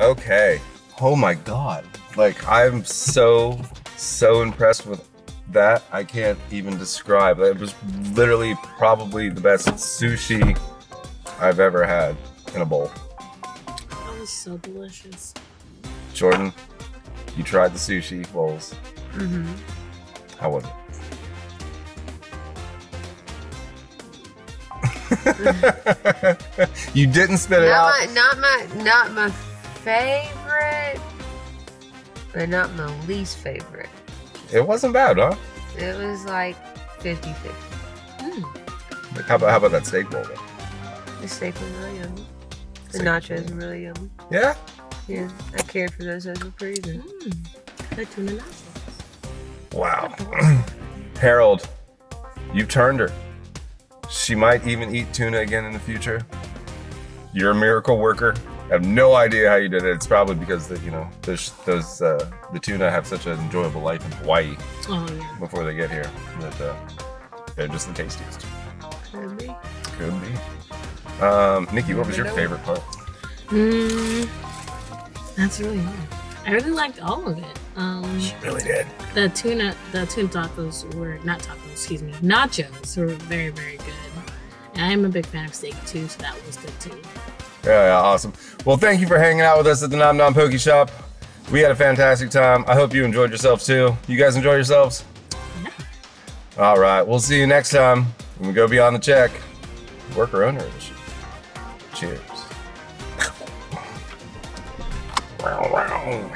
Okay. Oh my God. Like, I'm so impressed with that. I can't even describe. It was literally probably the best sushi I've ever had in a bowl. That was so delicious. Jordan, you tried the sushi bowls. Mm-hmm. How was it? You didn't spit it out. Not my favorite, but not my least favorite. It wasn't bad, huh? It was like 50-50. Like, how about that steak bowl though? The steak was really yummy. The Steak. nachos were really yummy. Yeah? Yeah, I cared for those. Those were pretty good. The tuna nachos. Wow. Harold, you've turned her. She might even eat tuna again in the future. You're a miracle worker. I have no idea how you did it. It's probably because the tuna have such an enjoyable life in Hawaii before they get here. That they're just the tastiest. Could be. Could be. Nikki, what was your favorite part? That's really hard. I really liked all of it. She really did. The tuna tacos were nachos were very, very good. And I'm a big fan of steak too, so that was good too. Yeah, awesome. Well, thank you for hanging out with us at the Nom Nom Poke Shop. We had a fantastic time. I hope you enjoyed yourselves too. You guys enjoy yourselves? Yeah. All right, we'll see you next time when we go beyond the check. Worker owner edition. Cheers. Wow.